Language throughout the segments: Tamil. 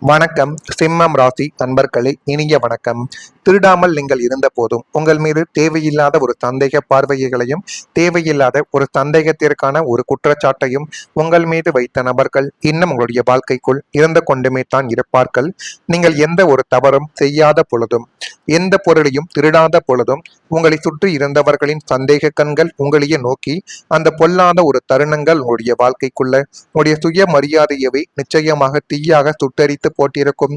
வணக்கம். சிம்மம் ராசி நண்பர்களே, இனிய வணக்கம். திருடாமல் நீங்கள் இருந்த போதும் உங்கள் மீது தேவையில்லாத ஒரு சந்தேக பார்வைகளையும் தேவையில்லாத ஒரு சந்தேகத்திற்கான ஒரு குற்றச்சாட்டையும் உங்கள் மீது வைத்த நபர்கள் இன்னும் உங்களுடைய வாழ்க்கைக்குள் இருந்து கொண்டுமே தான் இருப்பார்கள். நீங்கள் எந்த ஒரு தவறும் செய்யாத பொழுதும் எந்த பொருளையும் திருடாத பொழுதும் உங்களை சுற்றி இருந்தவர்களின் சந்தேக கண்கள் உங்களையே நோக்கி அந்த பொல்லாத ஒரு தருணங்கள் உங்களுடைய வாழ்க்கைக்குள்ள உங்களுடைய சுய மரியாதையவே நிச்சயமாக தீயாக சுட்டரித்து போட்டிருக்கும்.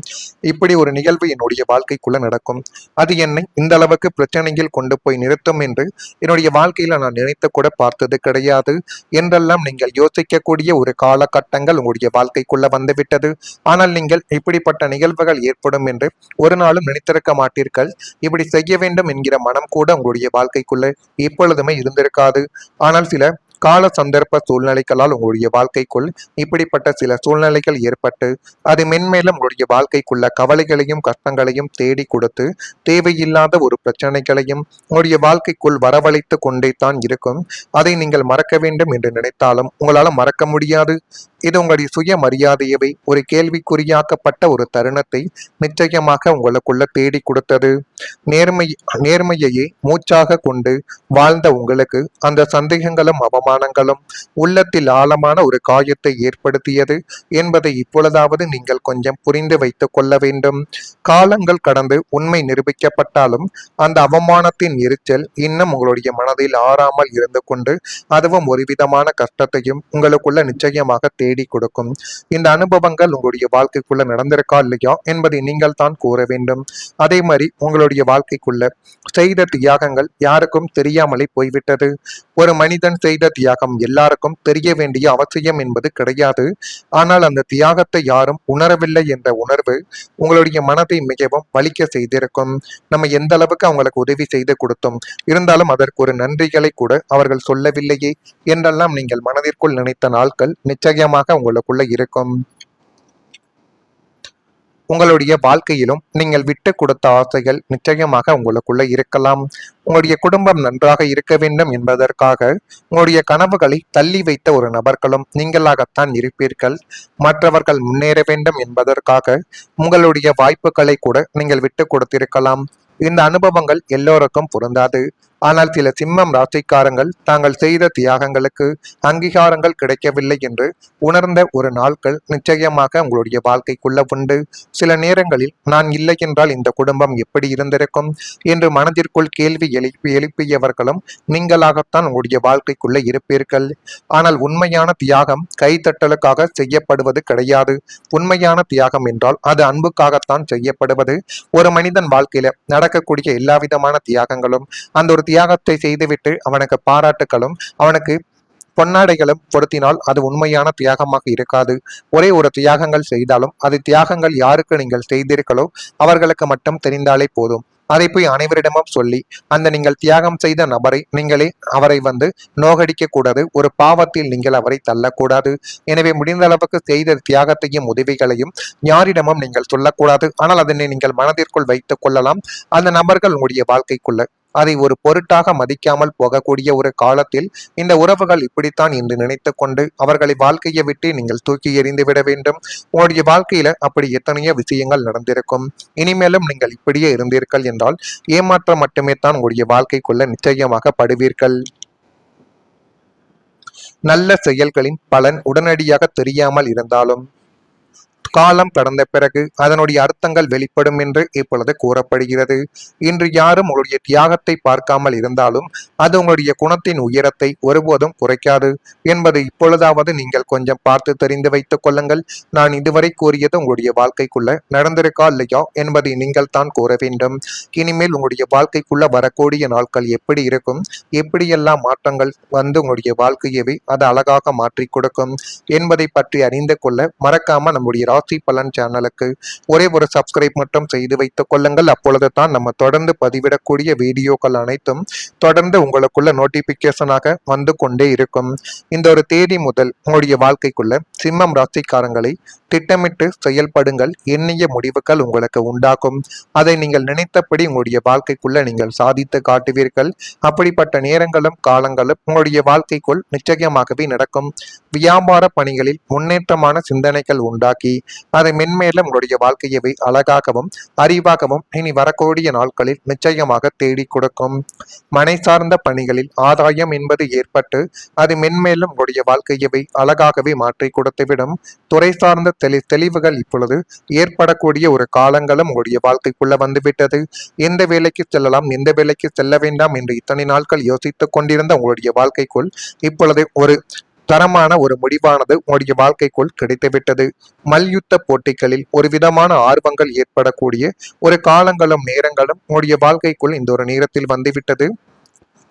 இப்படி ஒரு நிகழ்வு என்னுடைய வாழ்க்கைக்குள்ள நடக்கும். அது என்னை இந்த அளவுக்கு பிரச்சனையில் கொண்டு போய் நிறுத்தும் என்று என்னுடைய வாழ்க்கையில நான் நினைத்து கூட பார்த்தது கிடையாது என்றெல்லாம் நீங்கள் யோசிக்கக்கூடிய ஒரு காலகட்டங்கள் உங்களுடைய வாழ்க்கைக்குள்ள வந்துவிட்டது. ஆனால் நீங்கள் இப்படிப்பட்ட நிகழ்வுகள் ஏற்படும் என்று ஒரு நாளும் நினைத்திருக்க மாட்டீர்கள். இப்படி செய்ய வேண்டும் என்கிற மனம் கூட உங்களுடைய வாழ்க்கைக்குள்ள எப்பொழுதுமே இருந்திருக்காது. ஆனால் சில கால சந்தர்ப்ப சூழ்நிலைகளால் உங்களுடைய வாழ்க்கைக்குள் இப்படிப்பட்ட சில சூழ்நிலைகள் ஏற்பட்டு அது மென்மேலும் உங்களுடைய வாழ்க்கைக்குள்ள கவலைகளையும் கஷ்டங்களையும் தேடி கொடுத்து தேவையில்லாத ஒரு பிரச்சனைகளையும் உங்களுடைய வாழ்க்கைக்குள் வரவழைத்து கொண்டே தான் இருக்கும். அதை நீங்கள் மறக்க வேண்டும் என்று நினைத்தாலும் உங்களால் மறக்க முடியாது. இது உங்களுடைய சுய மரியாதையவை ஒரு கேள்விக்குறியாக்கப்பட்ட ஒரு தருணத்தை நிச்சயமாக உங்களுக்குள்ள தேடி கொடுத்தது. நேர்மையையே மூச்சாக கொண்டு வாழ்ந்த உங்களுக்கு அந்த சந்தேகங்களும் அவமானங்களும் உள்ளத்தில் ஆழமான ஒரு காயத்தை ஏற்படுத்தியது என்பதை இப்பொழுதாவது நீங்கள் கொஞ்சம் புரிந்து வைத்துக் கொள்ள வேண்டும். காலங்கள் கடந்து உண்மை நிரூபிக்கப்பட்டாலும் அந்த அவமானத்தின் எரிச்சல் இன்னும் உங்களுடைய மனதில் ஆறாமல் இருந்து கொண்டு அதுவும் ஒரு விதமான கஷ்டத்தையும் உங்களுக்குள்ள நிச்சயமாக தேடி கொடுக்கும். இந்த அனுபவங்கள் உங்களுடைய வாழ்க்கைக்குள்ள நடந்திருக்கா இல்லையா என்பதை நீங்கள் தான் கூற வேண்டும். அதே மாதிரி உங்களுடைய வாழ்க்கைக்குள்ள செய்த தியாகங்கள் யாருக்கும் தெரியாமலே போய்விட்டது. ஒரு மனிதன் செய்த தியாகம் எல்லாருக்கும் தெரிய வேண்டிய அவசியம் என்பது கிடையாது. ஆனால் அந்த தியாகத்தை யாரும் உணரவில்லை என்ற உணர்வு உங்களுடைய மனதை மிகவும் வலிக்க செய்திருக்கும். நம்ம எந்த அளவுக்கு அவங்களுக்கு உதவி செய்து கொடுத்தோம், இருந்தாலும் அதற்கு ஒரு நன்றிகளை கூட அவர்கள் சொல்லவில்லையே என்றெல்லாம் நீங்கள் மனதிற்குள் நினைத்த நாட்கள் நிச்சயமாக உங்களுக்குள்ள இருக்கும். உங்களுடைய வாழ்க்கையிலும் நீங்கள் விட்டு கொடுத்த ஆசைகள் நிச்சயமாக உங்களுக்குள்ள இருக்கலாம். உங்களுடைய குடும்பம் நன்றாக இருக்க வேண்டும் என்பதற்காக உங்களுடைய கனவுகளை தள்ளி வைத்த ஒரு நபர்களும் நீங்களாகத்தான் இருப்பீர்கள். மற்றவர்கள் முன்னேற வேண்டும் என்பதற்காக உங்களுடைய வாய்ப்புகளை கூட நீங்கள் விட்டு கொடுத்திருக்கலாம். இந்த அனுபவங்கள் எல்லோருக்கும் பொருந்தாது. ஆனால் சில சிம்மம் ராசிக்காரங்கள் தாங்கள் செய்த தியாகங்களுக்கு அங்கீகாரங்கள் கிடைக்கவில்லை என்று உணர்ந்த ஒரு நாட்கள் நிச்சயமாக உங்களுடைய வாழ்க்கைக்குள்ள உண்டு. சில நேரங்களில் நான் இல்லை என்றால் இந்த குடும்பம் எப்படி இருந்திருக்கும் என்று மனதிற்குள் கேள்வி எழுப்பியவர்களும் நீங்களாகத்தான் உங்களுடைய வாழ்க்கைக்குள்ள இருப்பீர்கள். ஆனால் உண்மையான தியாகம் கைத்தட்டலுக்காக செய்யப்படுவது கிடையாது. உண்மையான தியாகம் என்றால் அது அன்புக்காகத்தான் செய்யப்படுவது. ஒரு மனிதன் வாழ்க்கையில நடக்கக்கூடிய எல்லா விதமான தியாகங்களும் அந்த ஒரு தியாகத்தை செய்துவிட்டு அவனுக்கு பாராட்டுகளும் அவனுக்கு பொன்னாடைகளும் பொருத்தினால் அது உண்மையான தியாகமாக இருக்காது. ஒரே ஒரு தியாகங்கள் செய்தாலும் அது தியாகங்கள் யாருக்கு நீங்கள் செய்தீர்களோ அவர்களுக்கு மட்டும் தெரிந்தாலே போதும். அதை போய் அனைவரிடமும் சொல்லி அந்த நீங்கள் தியாகம் செய்த நபரை நீங்களே அவரை நோகடிக்க கூடாது. ஒரு பாவத்தில் நீங்கள் அவரை தள்ளக்கூடாது. எனவே முடிந்த அளவுக்கு செய்த தியாகத்தையும் உதவிகளையும் யாரிடமும் நீங்கள் சொல்லக்கூடாது. ஆனால் அதனை நீங்கள் மனதிற்குள் வைத்துக் கொள்ளலாம். அந்த நபர்கள் உங்களுடைய வாழ்க்கைக்குள்ள அதை ஒரு பொருட்டாக மதிக்காமல் போகக்கூடிய ஒரு காலத்தில் இந்த உறவுகள் இப்படித்தான் என்று நினைத்து கொண்டு அவர்களை வாழ்க்கையை விட்டு நீங்கள் தூக்கி எறிந்து விட வேண்டும். உங்களுடைய வாழ்க்கையில அப்படி எத்தனையோ விஷயங்கள் நடந்திருக்கும். இனிமேலும் நீங்கள் இப்படியே இருந்தீர்கள் என்றால் ஏமாற்றம் மட்டுமே தான் உங்களுடைய வாழ்க்கைக்குள்ள நிச்சயமாக படுவீர்கள். நல்ல செயல்களின் பலன் உடனடியாக தெரியாமல் இருந்தாலும் காலம் கடந்த பிறகு அதனுடைய அர்த்தங்கள் வெளிப்படும் என்று இப்பொழுது கூறப்படுகிறது. இன்று யாரும் உங்களுடைய தியாகத்தை பார்க்காமல் இருந்தாலும் அது உங்களுடைய குணத்தின் உயரத்தை ஒருபோதும் குறைக்காது என்பது இப்பொழுதாவது நீங்கள் கொஞ்சம் பார்த்து தெரிந்து வைத்துக் கொள்ளுங்கள். நான் இதுவரை கூறியது உங்களுடைய வாழ்க்கைக்குள்ள நடந்திருக்கா இல்லையா என்பதை நீங்கள் தான் கூற வேண்டும். இனிமேல் உங்களுடைய வாழ்க்கைக்குள்ள வரக்கூடிய நாட்கள் எப்படி இருக்கும், எப்படியெல்லாம் மாற்றங்கள் உங்களுடைய வாழ்க்கையவே அது அழகாக மாற்றி கொடுக்கும் என்பதை பற்றி அறிந்து கொள்ள மறக்காம நம்முடைய ராசி பலன் சேனலுக்கு ஒரே ஒரு சப்ஸ்கிரைப் மட்டும் செய்து வைத்துக் கொள்ளுங்கள். அப்பொழுது தான் நம்ம தொடர்ந்து பதிவிடக்கூடிய வீடியோக்கள் அனைத்தும் தொடர்ந்து உங்களுக்குள்ள நோட்டிபிகேஷனாக வந்து கொண்டே இருக்கும். இந்த ஒரு தேதி முதல் உங்களுடைய வாழ்க்கைக்குள்ள சிம்மம் ராசிக்காரங்களை திட்டமிட்டு செயல்படுங்கள். எண்ணிய முடிவுகள் உங்களுக்கு உண்டாகும். அதை நீங்கள் நினைத்தபடி உங்களுடைய வாழ்க்கைக்குள்ள நீங்கள் சாதித்து காட்டுவீர்கள். அப்படிப்பட்ட நேரங்களும் காலங்களும் உங்களுடைய வாழ்க்கைக்குள் நிச்சயமாகவே நடக்கும். வியாபார பணிகளில் முன்னேற்றமான சிந்தனைகள் உண்டாக்கி அதை மென்மேலும் உங்களுடைய வாழ்க்கையவை அழகாகவும் அறிவாகவும் இனி வரக்கூடிய நாட்களில் நிச்சயமாக தேடி கொடுக்கும். மனை சார்ந்த பணிகளில் ஆதாயம் என்பது ஏற்பட்டு அது மென்மேலும் உங்களுடைய வாழ்க்கையவை அழகாகவே மாற்றி கொடுத்துவிடும். துறை சார்ந்த தெளிவுகள் இப்பொழுது ஏற்படக்கூடிய ஒரு காலங்களும் உங்களுடைய வாழ்க்கைக்குள்ள வந்துவிட்டது. எந்த வேலைக்கு செல்லலாம், எந்த வேலைக்கு செல்ல வேண்டாம் என்று இத்தனை நாட்கள் யோசித்துக் கொண்டிருந்த உங்களுடைய வாழ்க்கைக்குள் இப்பொழுது ஒரு தரமான ஒரு முடிவானது உங்களுடைய வாழ்க்கைக்குள் கிடைத்துவிட்டது. மல்யுத்த போட்டிகளில் ஒரு விதமான ஆர்வங்கள் ஏற்படக்கூடிய ஒரு காலங்களும் நேரங்களும் உங்களுடைய வாழ்க்கைக்குள் இந்த ஒரு நேரத்தில் வந்துவிட்டது.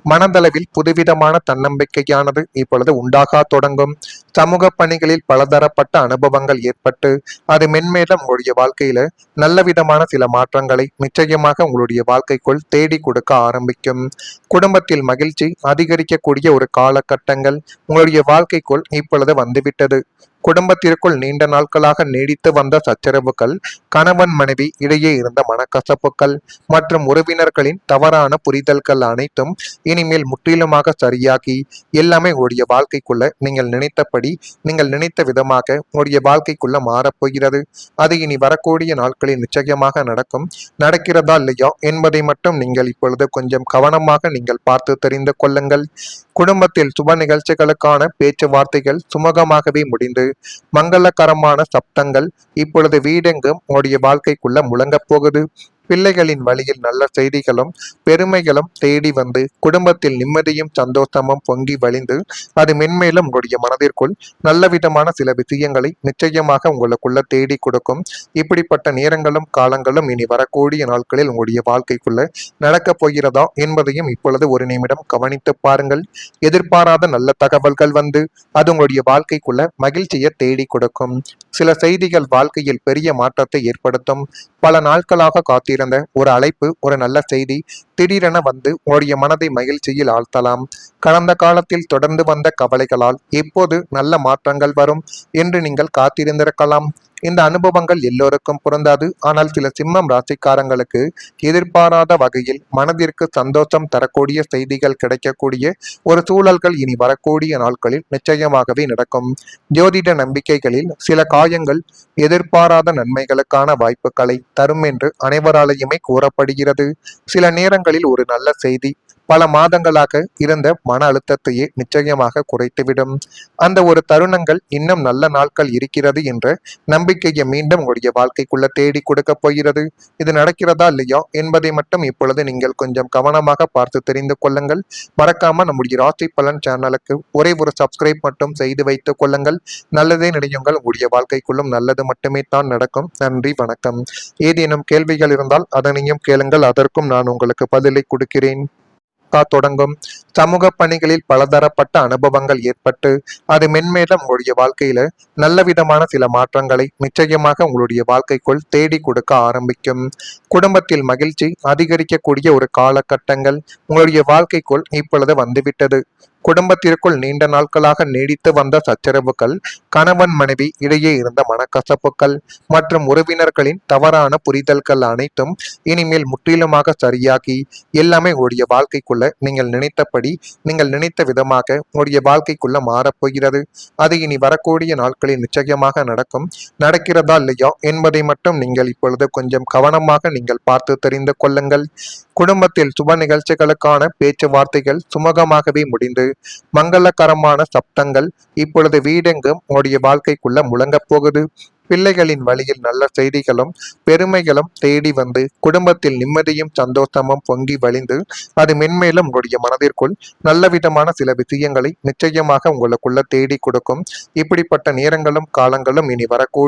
மனதளவில் புதுவிதமான தன்னம்பிக்கையானது இப்பொழுது உண்டாக தொடங்கும். சமூக பணிகளில் பலதரப்பட்ட அனுபவங்கள் ஏற்பட்டு அது மென்மேலும் உங்களுடைய வாழ்க்கையில நல்ல விதமான சில மாற்றங்களை நிச்சயமாக உங்களுடைய வாழ்க்கைக்குள் தேடி கொடுக்க ஆரம்பிக்கும். குடும்பத்தில் மகிழ்ச்சி அதிகரிக்கக்கூடிய ஒரு காலகட்டங்கள் உங்களுடைய வாழ்க்கைக்குள் இப்பொழுது வந்துவிட்டது. குடும்பத்திற்குள் நீண்ட நாட்களாக நீடித்து வந்த சச்சரவுகள், கணவன் மனைவி இடையே இருந்த மனக்கசப்புகள் மற்றும் உறவினர்களின் தவறான புரிதல்கள் அனைத்தும் இனிமேல் முற்றிலுமாக சரியாகி எல்லாமே உங்களுடைய வாழ்க்கைக்குள்ள நீங்கள் நினைத்தபடி, நீங்கள் நினைத்த விதமாக உங்களுடைய வாழ்க்கைக்குள்ள மாறப்போகிறது. அது இனி வரக்கூடிய நாட்களில் நிச்சயமாக நடக்கும். நடக்கிறதா இல்லையா என்பதை மட்டும் நீங்கள் இப்பொழுது கொஞ்சம் கவனமாக நீங்கள் பார்த்து தெரிந்து கொள்ளுங்கள். குடும்பத்தில் சுப நிகழ்ச்சிகளுக்கான பேச்சுவார்த்தைகள் சுமூகமாகவே முடிந்து மங்களகரமான சப்தங்கள் இப்பொழுது வீடெங்கும் உங்களுடைய வாழ்க்கைக்குள்ள முழங்கப் போகுது. பிள்ளைகளின் வழியில் நல்ல செய்திகளும் பெருமைகளும் தேடி வந்து குடும்பத்தில் நிம்மதியும் சந்தோஷமும் பொங்கி வழிந்து அது மென்மேலும் உங்களுடைய மனதிற்குள் நல்ல விதமான சில விஷயங்களை நிச்சயமாக உங்களுக்குள்ள தேடி கொடுக்கும். இப்படிப்பட்ட நேரங்களும் காலங்களும் இனி வரக்கூடிய நாட்களில் உங்களுடைய வாழ்க்கைக்குள்ள நடக்கப் போகிறதா என்பதையும் இப்பொழுது ஒரு நிமிடம் கவனித்து பாருங்கள். எதிர்பாராத நல்ல தகவல்கள் வந்து அது உங்களுடைய வாழ்க்கைக்குள்ள மகிழ்ச்சியை தேடி கொடுக்கும். சில செய்திகள் வாழ்க்கையில் பெரிய மாற்றத்தை ஏற்படுத்தும். பல நாட்களாக காத்திருந்த ஒரு அழைப்பு, ஒரு நல்ல செய்தி திடீரென வந்து உங்களுடைய மனதை மகிழ்ச்சியில் ஆழ்த்தலாம். கடந்த காலத்தில் தொடர்ந்து வந்த கவலைகளால் எப்போது நல்ல மாற்றங்கள் வரும் என்று நீங்கள் காத்திருந்திருக்கலாம். இந்த அனுபவங்கள் எல்லோருக்கும் பொருந்தாது. ஆனால் சில சிம்மம் ராசிக்காரங்களுக்கு எதிர்பாராத வகையில் மனதிற்கு சந்தோஷம் தரக்கூடிய செய்திகள் கிடைக்கக்கூடிய ஒரு சூழல்கள் இனி வரக்கூடிய நாட்களில் நிச்சயமாகவே நடக்கும். ஜோதிட நம்பிக்கைகளில் சில காயங்கள் எதிர்பாராத நன்மைகளுக்கான வாய்ப்புகளை தரும் என்று அனைவராலேயுமே கூறப்படுகிறது. சில நேரங்களில் ஒரு நல்ல செய்தி பல மாதங்களாக இருந்த மன அழுத்தத்தையே நிச்சயமாக குறைத்துவிடும். அந்த ஒரு தருணங்கள் இன்னும் நல்ல நாட்கள் இருக்கிறது என்ற நம்பிக்கையை மீண்டும் உங்களுடைய வாழ்க்கைக்குள்ள தேடி கொடுக்க போகிறது. இது நடக்கிறதா இல்லையா என்பதை மட்டும் இப்பொழுது நீங்கள் கொஞ்சம் கவனமாக பார்த்து தெரிந்து கொள்ளுங்கள். மறக்காம நம்முடைய ராசி பலன் சேனலுக்கு ஒரே ஒரு சப்ஸ்கிரைப் மட்டும் செய்து வைத்துக் கொள்ளுங்கள். நல்லதே நினையுங்கள். உங்களுடைய வாழ்க்கைக்குள்ளும் நல்லது மட்டுமே தான் நடக்கும். நன்றி, வணக்கம். ஏதேனும் கேள்விகள் இருந்தால் அதனையும் கேளுங்கள். அதற்கும் நான் உங்களுக்கு பதிலை கொடுக்கிறேன். தொடங்கும். சமூக பணிகளில் பலதரப்பட்ட அனுபவங்கள் ஏற்பட்டு அது மென்மேலும் உங்களுடைய வாழ்க்கையில நல்ல விதமான சில மாற்றங்களை நிச்சயமாக உங்களுடைய வாழ்க்கைக்குள் தேடி கொடுக்க ஆரம்பிக்கும். குடும்பத்தில் மகிழ்ச்சி அதிகரிக்கக்கூடிய ஒரு காலகட்டங்கள் உங்களுடைய வாழ்க்கைக்குள் இப்பொழுது வந்துவிட்டது. குடும்பத்திற்குள் நீண்ட நாட்களாக நீடித்து வந்த சச்சரவுகள், கணவன் மனைவி இடையே இருந்த மனக்கசப்புகள் மற்றும் உறவினர்களின் தவறான புரிதல்கள் அனைத்தும் இனிமேல் முற்றிலுமாக சரியாகி எல்லாமே உங்களுடைய வாழ்க்கைக்குள்ள நீங்கள் நினைத்தபடி, நீங்கள் நினைத்த விதமாக உங்களுடைய வாழ்க்கைக்குள்ள மாறப்போகிறது. அது இனி வரக்கூடிய நாட்களில் நிச்சயமாக நடக்கும். நடக்கிறதா இல்லையா என்பதை மட்டும் நீங்கள் இப்பொழுது கொஞ்சம் கவனமாக நீங்கள் பார்த்து தெரிந்து கொள்ளுங்கள். குடும்பத்தில் சுப நிகழ்ச்சிகளுக்கான பேச்சுவார்த்தைகள் சுமூகமாகவே முடிந்து மங்களகரமான சப்தங்கள் இப்பொழுது வீடெங்கும் உங்களுடைய வாழ்க்கைக்குள்ள முழங்கப் போகுது. பிள்ளைகளின் வழியில் நல்ல செய்திகளும் பெருமைகளும் தேடி வந்து குடும்பத்தில் நிம்மதியும் சந்தோஷமும் பொங்கி வழிந்து அது மென்மேலும் உங்களுடைய மனதிற்குள் நல்ல விதமான சில விஷயங்களை நிச்சயமாக உங்களுக்குள்ள தேடி கொடுக்கும். இப்படிப்பட்ட நேரங்களும் காலங்களும் இனி வரக்கூடிய